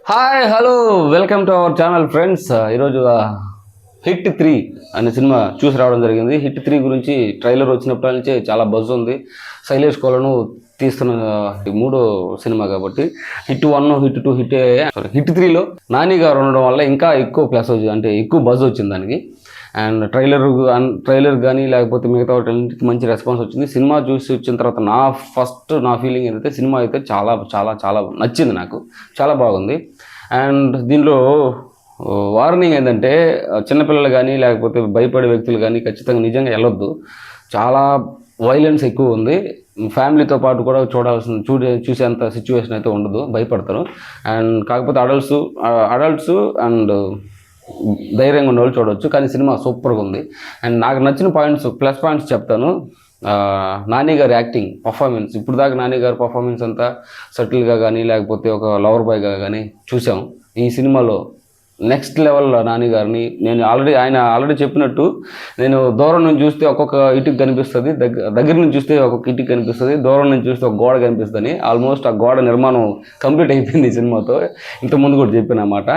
Hi hello welcome to our channel friends. ఈరోజు hit 3 అనే cinema చూసి రావడం జరిగింది. హిట్ 3 గురించి ట్రైలర్ వచ్చినప్పటి నుంచే చాలా బజ్ ఉంది. శైలేష్ కోలను తీస్తున్న మూడో సినిమా కాబట్టి హిట్ 1, హిట్ 2, హిట్ 3లో నాని గారు ఉండడం వల్ల ఇంకా ఎక్కువ ప్లస్ అంటే ఎక్కువ బజ్ వచ్చింది దానికి. అండ్ ట్రైలర్ కానీ లేకపోతే మిగతా వాటికి మంచి రెస్పాన్స్ వచ్చింది. సినిమా చూసి వచ్చిన తర్వాత నా ఫీలింగ్ ఏంటంటే సినిమా అయితే చాలా చాలా చాలా నచ్చింది, నాకు చాలా బాగుంది. అండ్ దీనిలో వార్నింగ్ ఏంటంటే చిన్నపిల్లలు కానీ లేకపోతే భయపడే వ్యక్తులు కానీ ఖచ్చితంగా నిజంగా వెళ్ళొద్దు. చాలా వైలెన్స్ ఎక్కువ ఉంది. ఫ్యామిలీతో పాటు కూడా చూసేంత సిచ్యువేషన్ అయితే ఉండదు, భయపడతారు. అండ్ కాకపోతే అడల్ట్స్ అండ్ ధైర్యంగా ఉన్న వాళ్ళు చూడవచ్చు. కానీ సినిమా సూపర్గా ఉంది. అండ్ నాకు నచ్చిన ప్లస్ పాయింట్స్ చెప్తాను. నాని గారి యాక్టింగ్ పర్ఫార్మెన్స్, ఇప్పుడు దాకా నాని గారి పర్ఫార్మెన్స్ అంతా సటిల్గా కానీ లేకపోతే ఒక లవర్ బాయ్గా కానీ చూసాం. ఈ సినిమాలో నెక్స్ట్ లెవెల్లో నాని గారిని ఆయన ఆల్రెడీ చెప్పినట్టు, నేను దూరం నుంచి చూస్తే ఒక్కొక్క ఇటుకు కనిపిస్తుంది, దగ్గర నుంచి చూస్తే ఒక్కొక్క ఇటుకు కనిపిస్తుంది, దూరం నుంచి చూస్తే ఒక గోడ కనిపిస్తుంది. ఆల్మోస్ట్ ఆ గోడ నిర్మాణం కంప్లీట్ అయిపోయింది ఈ సినిమాతో. ఇంతకుముందు కూడా చెప్పిన అన్నమాట.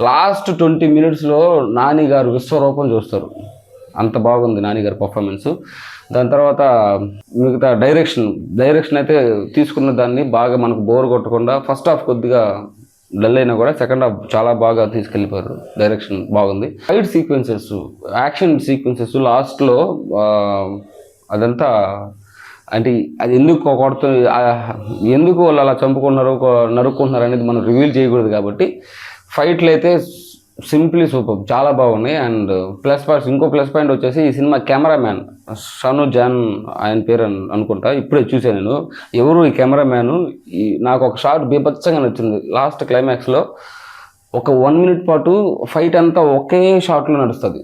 లాస్ట్ 20 minutesలో నాని గారు విశ్వరూపం చూస్తారు. అంత బాగుంది నాని గారి పర్ఫార్మెన్స్. దాని తర్వాత మిగతా డైరెక్షన్ అయితే తీసుకున్న దాన్ని బాగా మనకు బోర్ కొట్టకుండా, ఫస్ట్ హాఫ్ కొద్దిగా డల్ అయినా కూడా సెకండ్ హాఫ్ చాలా బాగా తీసుకెళ్ళిపోయారు. డైరెక్షన్ బాగుంది. ఫైట్ సీక్వెన్సెస్, యాక్షన్ సీక్వెన్సెస్ లాస్ట్లో అదంతా అంటే అది ఎందుకు వాళ్ళు అలా చంపుకుంటున్నారు, నరుక్కుంటున్నారు అనేది మనం రివీల్ చేయకూడదు. కాబట్టి ఫైట్లు అయితే సింప్లీ సూపర్, చాలా బాగున్నాయి. అండ్ ఇంకో ప్లస్ పాయింట్ వచ్చేసి ఈ సినిమా కెమెరామ్యాన్ షను జాన్, ఆయన పేరు అనుకుంటా, ఇప్పుడే చూసాను నేను. ఎవరు ఈ కెమెరామ్యాను? నాకు ఒక షాట్ బీభత్సంగా నచ్చింది. లాస్ట్ క్లైమాక్స్లో ఒక 1 minute పాటు ఫైట్ అంతా ఒకే షాట్లో నడుస్తుంది.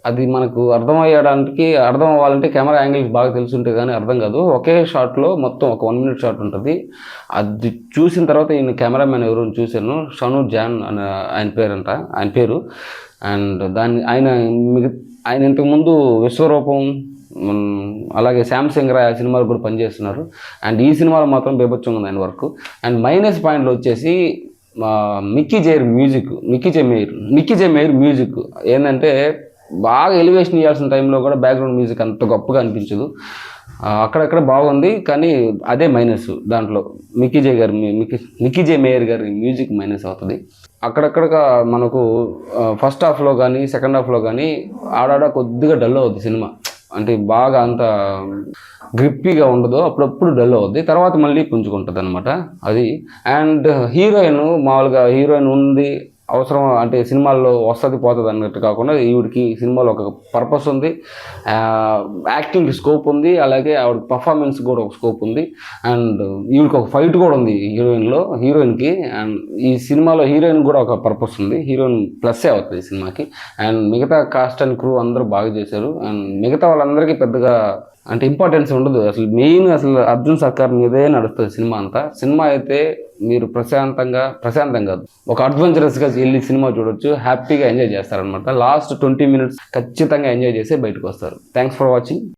అది మనకు అర్థం అవ్వాలంటే కెమెరా యాంగిల్స్ బాగా తెలుసుంటే కానీ అర్థం కాదు. ఒకే షాట్లో మొత్తం ఒక 1 minute షాట్ ఉంటుంది. అది చూసిన తర్వాత ఈయన కెమెరామ్యాన్ ఎవరు చూశాను, షను జాన్ అని ఆయన పేరు. అండ్ ఆయన ఇంతకుముందు విశ్వరూపం, అలాగే శాంసంగ్ రాయ్ సినిమాలు కూడా పనిచేస్తున్నారు. అండ్ ఈ సినిమాలో మాత్రం బేబచ్చంగా ఉంది ఆయన వర్క్. అండ్ మైనస్ పాయింట్లు వచ్చేసి మిక్కీ జే మేయర్ మ్యూజిక్ ఏంటంటే బాగా ఎలివేషన్ ఇవ్వాల్సిన టైంలో కూడా బ్యాక్గ్రౌండ్ మ్యూజిక్ అంత గొప్పగా అనిపించదు. అక్కడక్కడ బాగుంది, కానీ అదే మైనస్. దాంట్లో మిక్కీ జే మేయర్ గారి మ్యూజిక్ మైనస్ అవుతుంది. అక్కడక్కడ మనకు ఫస్ట్ హాఫ్లో కానీ సెకండ్ హాఫ్లో కానీ కొద్దిగా డల్ అవుద్ది సినిమా. అంటే బాగా అంత గ్రిప్పీగా ఉండదు, అప్పుడప్పుడు డల్ అవుద్ది, తర్వాత మళ్ళీ పుంజుకుంటుంది అనమాట అది. అండ్ మామూలుగా హీరోయిన్ ఉంది, అవసరం అంటే సినిమాల్లో వస్తుంది పోతుంది అన్నట్టు కాకుండా ఈవిడికి సినిమాలో ఒక పర్పస్ ఉంది, యాక్టింగ్కి స్కోప్ ఉంది, అలాగే ఆవిడ పర్ఫార్మెన్స్ కూడా ఒక స్కోప్ ఉంది. అండ్ ఈవిడికి ఒక ఫైట్ కూడా ఉంది హీరోయిన్కి. అండ్ ఈ సినిమాలో హీరోయిన్ కూడా ఒక పర్పస్ ఉంది, హీరోయిన్ ప్లస్సే అవుతుంది ఈ సినిమాకి. అండ్ మిగతా కాస్ట్ అండ్ క్రూ అందరూ బాగా చేశారు. అండ్ మిగతా వాళ్ళందరికీ పెద్దగా అంటే ఇంపార్టెన్స్ ఉండదు. అసలు అర్జున్ సర్కార్ మీదే నడుస్తుంది సినిమా అంతా. సినిమా అయితే మీరు ప్రశాంతంగా ఒక అడ్వెంచరస్గా వెళ్ళి సినిమా చూడొచ్చు, హ్యాపీగా ఎంజాయ్ చేస్తారనమాట. లాస్ట్ 20 minutes ఖచ్చితంగా ఎంజాయ్ చేసి బయటకు వస్తారు. Thanks for watching.